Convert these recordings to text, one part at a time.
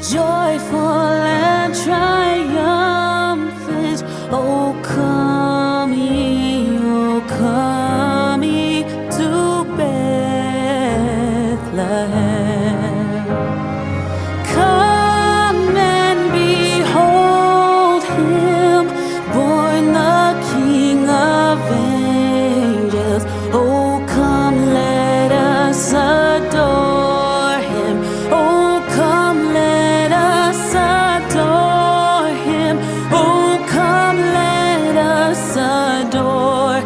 joyful and triumphant. Oh, come ye to Bethlehem. Come and behold him, born the King of angels. Oh, come, let us adore him. Oh, come, let us adore him. Oh, come, let us adore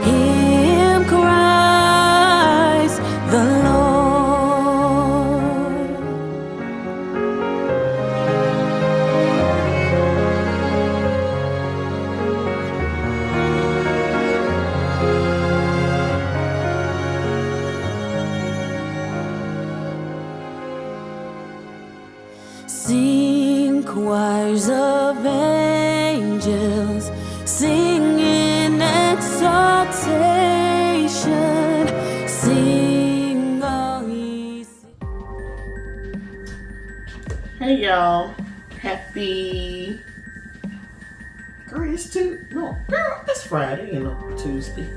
him, Christ the Lord. Sing, choirs of angels, sing in exaltation, sing all ye. Hey y'all, happy, girl, it's Friday, Tuesday.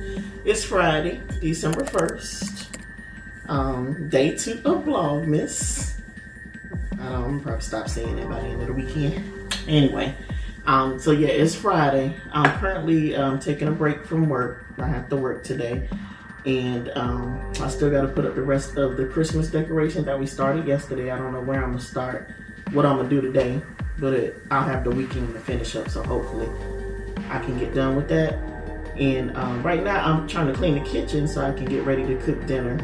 It's Friday, December 1st, day 2 of Vlogmas. I'm probably stop saying it by the end of the weekend. Anyway, so yeah, it's Friday. I'm currently taking a break from work. I have to work today. And I still got to put up the rest of the Christmas decorations that we started yesterday. I don't know where I'm going to start, what I'm going to do today. But I'll have the weekend to finish up. So hopefully I can get done with that. And right now I'm trying to clean the kitchen so I can get ready to cook dinner.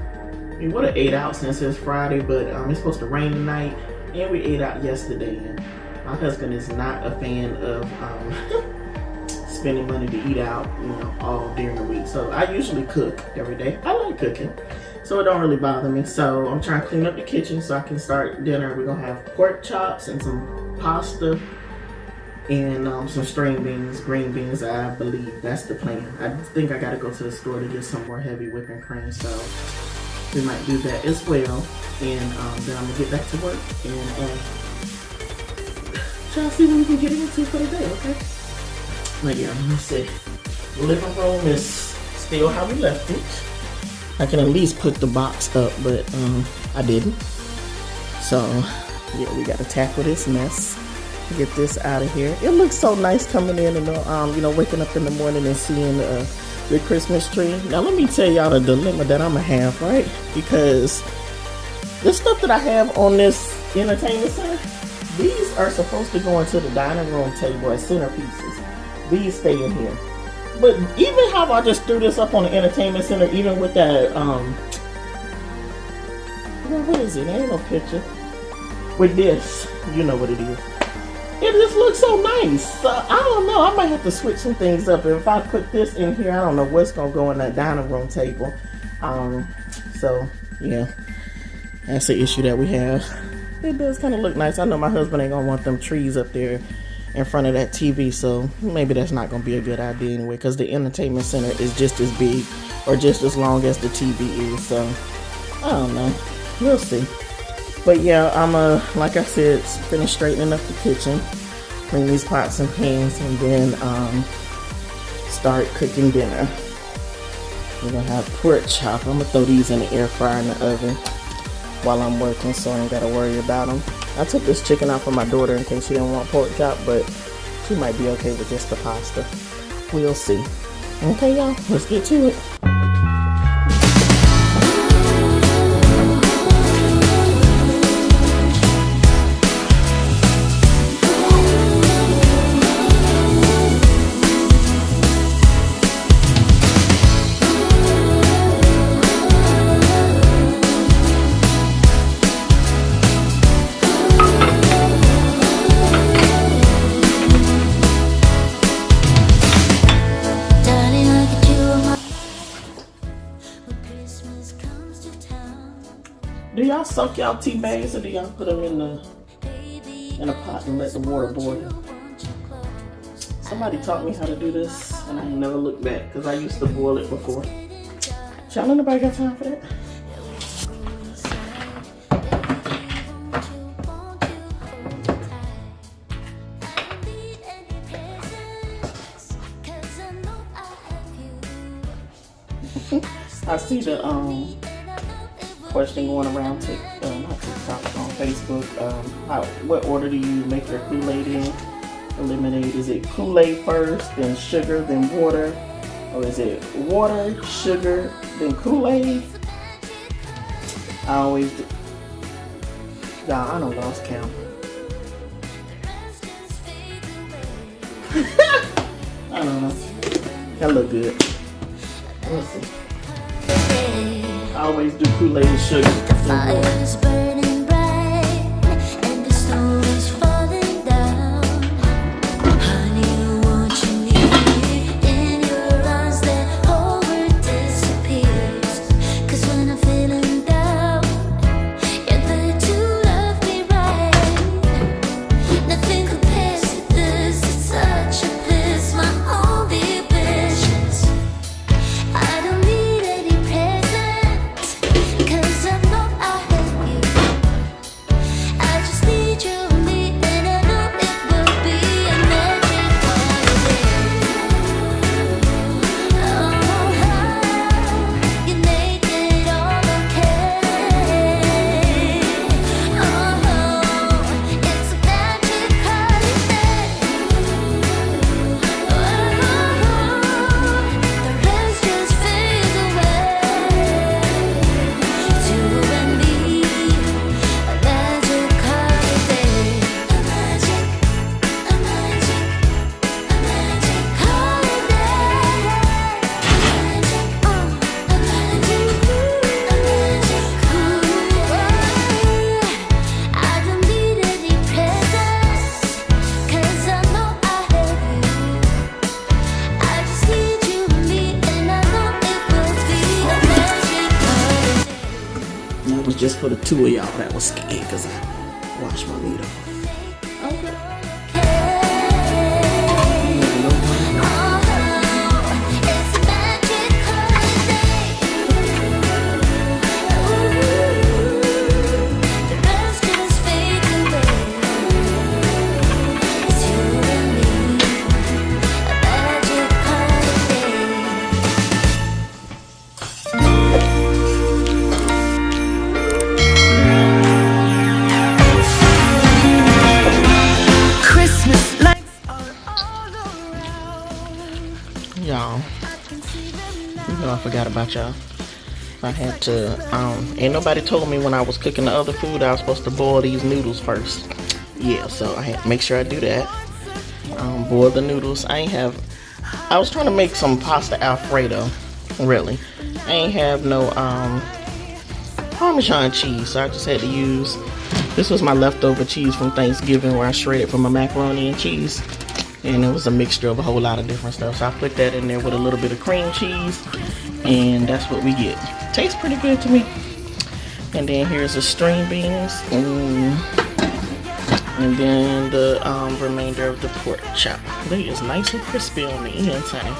We would have ate out since it's Friday, but it's supposed to rain tonight. And we ate out yesterday, and my husband is not a fan of spending money to eat out, all during the week. So I usually cook every day. I like cooking, so it don't really bother me. So I'm trying to clean up the kitchen so I can start dinner. We're gonna have pork chops and some pasta and some string beans, green beans. I believe that's the plan. I think I gotta go to the store to get some more heavy whipping cream, so we might do that as well. And then I'm gonna get back to work and try to see what we can get into for the day, okay? But yeah, let me see. The living room is still how we left it. I can at least put the box up, but I didn't. So yeah, we gotta tackle this mess. Get this out of here. It looks so nice coming in and waking up in the morning and seeing the Christmas tree. Now let me tell y'all the dilemma that I'm gonna have, right? Because the stuff that I have on this entertainment center, these are supposed to go into the dining room table as centerpieces. These stay in here. But even how I just threw this up on the entertainment center, even with that, what is it? There ain't no picture. With this, you know what it is. It just looks so nice. I don't know. I might have to switch some things up. If I put this in here, I don't know what's going to go in that dining room table. So, yeah. That's the issue that we have. It does kind of look nice. I know my husband ain't going to want them trees up there in front of that TV. So, maybe that's not going to be a good idea anyway. Because the entertainment center is just as big or just as long as the TV is. So, I don't know. We'll see. But yeah, I'm like I said, finish straightening up the kitchen, clean these pots and pans, and then start cooking dinner. We're gonna have pork chop. I'm gonna throw these in the air fryer in the oven while I'm working, so I ain't gotta worry about them. I took this chicken out for my daughter in case she didn't want pork chop, but she might be okay with just the pasta. We'll see. Okay, y'all, let's get to it. Do y'all soak y'all tea bags or do y'all put them in a pot and let the water boil? Somebody taught me how to do this and I never looked back because I used to boil it before. Y'all, nobody got time for that? I see the question going around not TikTok, on Facebook. What order do you make your Kool-Aid in? Lemonade. Is it Kool-Aid first, then sugar, then water? Or is it water, sugar, then Kool-Aid? I always do. Y'all, I done lost count. I don't know. That look good. Let's see. I always do Kool-Aid and sugar. Fire's burning bright and the snow is falling down. Honey, won't you leave in your arms that whole world disappears? 'Cause when I'm feeling down, you're there to love me right. Nothing compares to this. It's such a bliss, my only wishes. I don't need any presents, 'cause I know I have you. I just need you and me, and I know it will be a magic holiday. Oh, you make it all okay. Oh, it's a magic holiday. The rest just fades away. It's you and me, a magic holiday. A magic holiday. A magic I don't need any presents, 'cause I know I have you. I just need you and me, and I know it will be a magic holiday. That was just for the two of y'all that was scared because I washed my meat off. It's a magic holiday. The rest just fades away. It's you and me, a magic holiday. Christmas lights. Y'all, you know I forgot about y'all. I had to, ain't nobody told me when I was cooking the other food I was supposed to boil these noodles first. Yeah, so I had to make sure I do that. Boil the noodles. I was trying to make some pasta Alfredo, really. I ain't have no Parmesan cheese, so I just had to use, this was my leftover cheese from Thanksgiving where I shredded from my macaroni and cheese. And it was a mixture of a whole lot of different stuff. So I put that in there with a little bit of cream cheese, and that's what we get. Tastes pretty good to me. And then here's the string beans, and then the remainder of the pork chop. They is nice and crispy on the inside.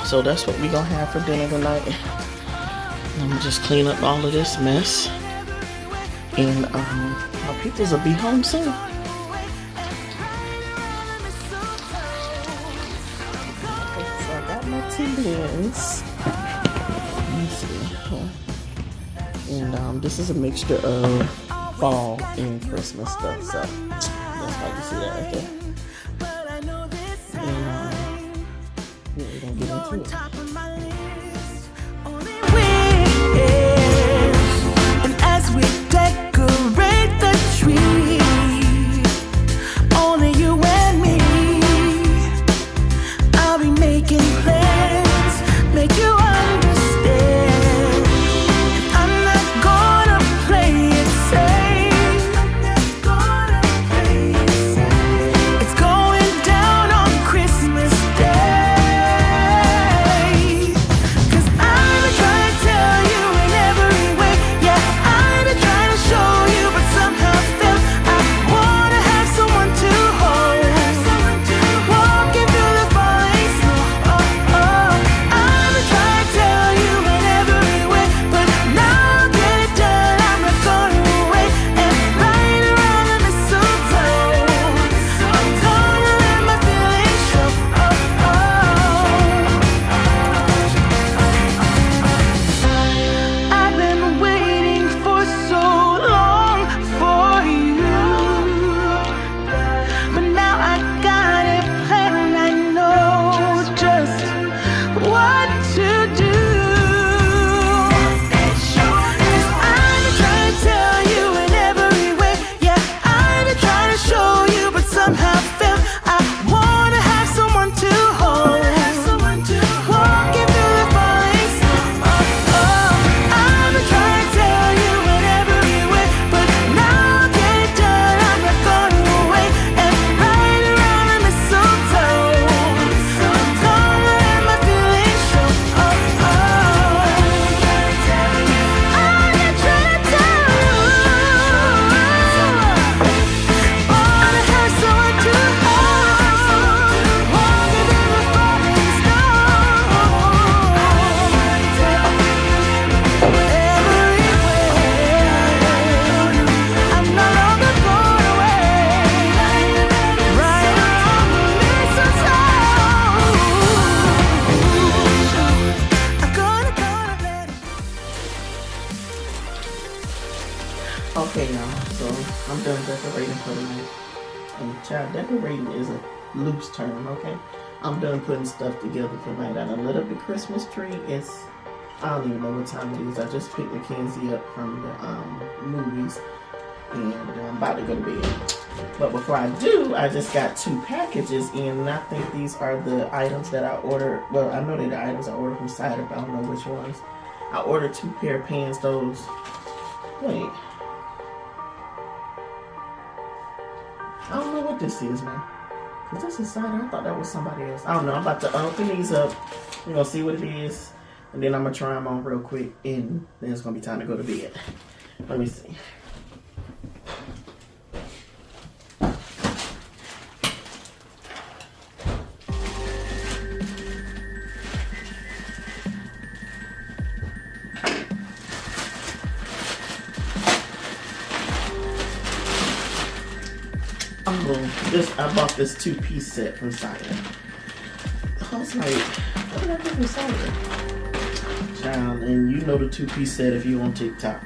So that's what we gonna have for dinner tonight. I'm gonna just clean up all of this mess, and my peoples will be home soon. Beans. Let me see. And this is a mixture of fall and Christmas stuff. So that's why you see that right there. And yeah, we're gonna get into it. And as we decorate the tree, only you and me, I'll be making plans, make you understand. I'm not gonna play it safe. It's going down on Christmas Day. Okay, y'all. So I'm done decorating for the night. And child, decorating is a loose term, okay? I'm done putting stuff together for the night. I done lit up the Christmas tree. I don't even know what time it is. I just picked Mackenzie up from the movies, and I'm about to go to bed. But before I do, I just got 2 packages in, and I think these are the items that I ordered. Well, I know they're the items I ordered from Cider, but I don't know which ones. I ordered 2 pair of pants. Those. Wait. I don't know what this is, man. Cause this is Cider. I thought that was somebody else. I don't know. I'm about to open these up. We're gonna see what it is, and then I'm gonna try them on real quick, and then it's gonna be time to go to bed. Let me see. I bought this 2-piece set from Cider. I was like, what did I get from Cider? Child, and you know the 2-piece set if you on TikTok.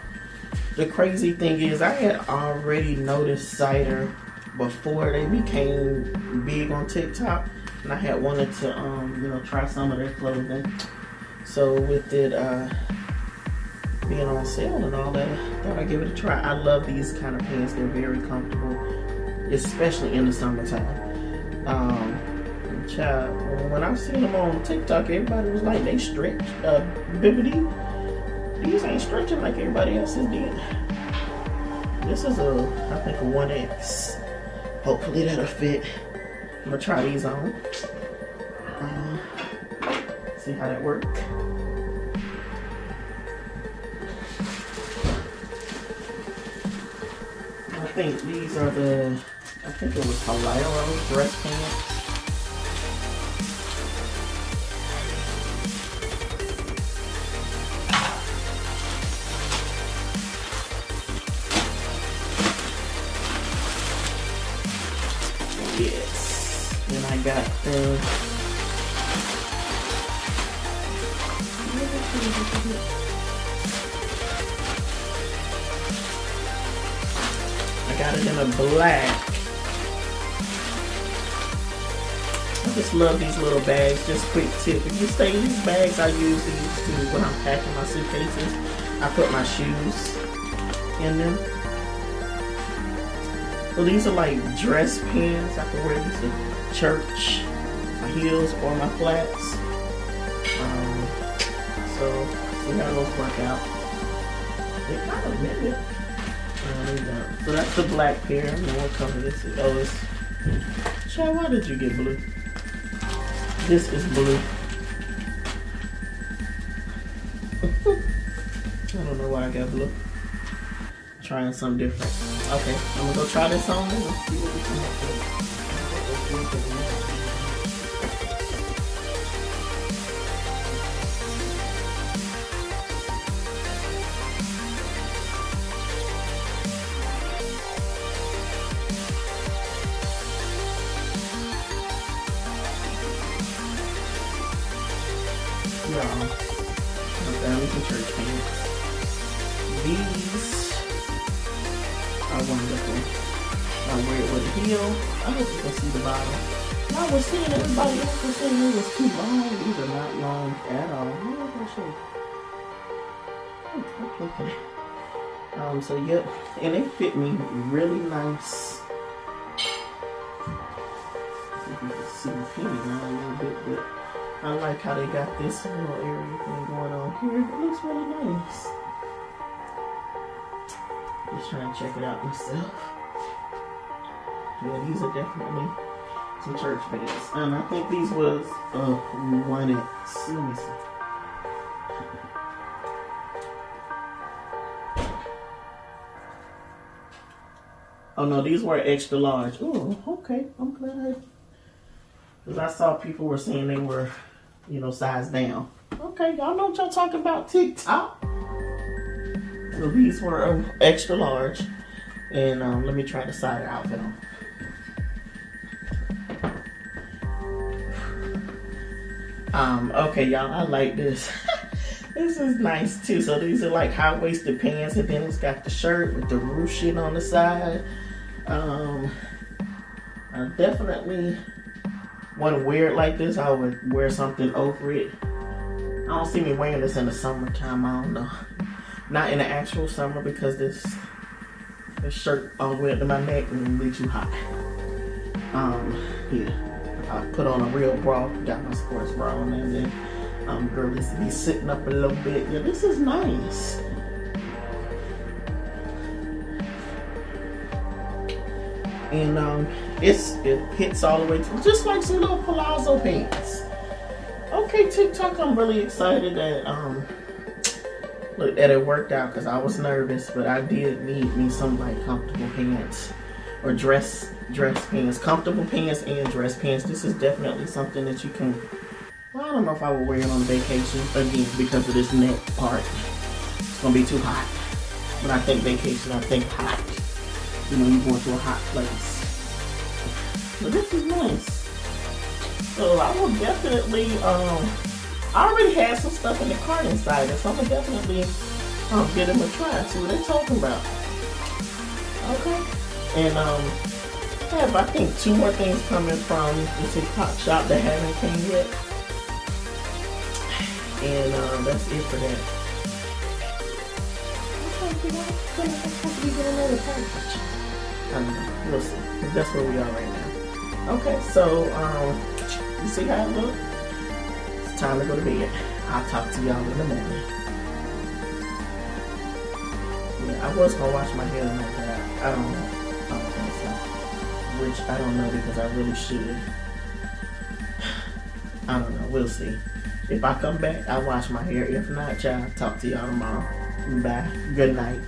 The crazy thing is, I had already noticed Cider before they became big on TikTok, and I had wanted to, try some of their clothing. So with it being on sale and all that, I thought I'd give it a try. I love these kind of pants. They're very comfortable, especially in the summertime. Child, when I seen them on TikTok, everybody was like, they stretch, bibbity. These ain't stretching like everybody else's did. This is I think a 1X. Hopefully that'll fit. I'm gonna try these on. See how that works. I think these are I think it was Halero dress pants. Yes. Then I got it in a black. I just love these little bags. Just quick tip. If you stay in these bags, I use these to when I'm packing my suitcases. I put my shoes in them. So these are like dress pants. I can wear these to church, my heels or my flats. So see how those work out. They kind of mimic. So that's the black pair. I don't know what color this is. Oh, it's... Child, why did you get blue? This is blue. I don't know why I got blue. Trying something different. Okay, I'm gonna go try this on and let's see what we come up with. Some church pants. These are wonderful. I wear it with a heel. I hope you can see the bottom. I was seeing everybody else was saying it was too long. These are not long at all. So yep, and they fit me really nice. You can see the penny line a little bit, but I like how they got this little area thing going on here. It looks really nice. Just trying to check it out myself. Yeah, these are definitely some church pants. And I think these was 1X. Let me see. Oh no, these were extra large. Oh, okay. I'm glad because I saw people were saying they were, size down. Okay, y'all know what y'all talking about, TikTok. So these were extra large. And let me try the cider outfit on. Okay, y'all, I like this. This is nice too. So these are like high-waisted pants, and then it's got the shirt with the ruching on the side. I definitely want to wear it like this. I would wear something over it. I don't see me wearing this in the summertime. I don't know. Not in the actual summer because this shirt all the way up to my neck and be too hot. Yeah. I put on a real bra. Got my sports bra on there. Then girlies be sitting up a little bit. Yeah, this is nice. And it hits all the way to just like some little palazzo pants. Okay, TikTok, I'm really excited that that it worked out because I was nervous, but I did need me some like comfortable pants or dress pants, comfortable pants and dress pants. This is definitely something that you can. Well, I don't know if I would wear it on vacation again because of this neck part. It's gonna be too hot. When I think vacation, I think hot. You know, you're going to a hot place. But this is nice. So I will definitely, I already had some stuff in the cart inside it, so I'm going to definitely give them a try, see what they're talking about. Okay. And I have, I think, 2 more things coming from the TikTok shop that haven't came yet. And that's it for that. I don't know. We'll see. That's where we are right now. Okay, so you see how it looks? It's time to go to bed. I'll talk to y'all in the morning. Yeah, I was gonna wash my hair tonight, but I don't know. I don't think so. Which I don't know because I really should. I don't know. We'll see. If I come back, I'll wash my hair. If not, y'all, talk to y'all tomorrow. Bye. Good night.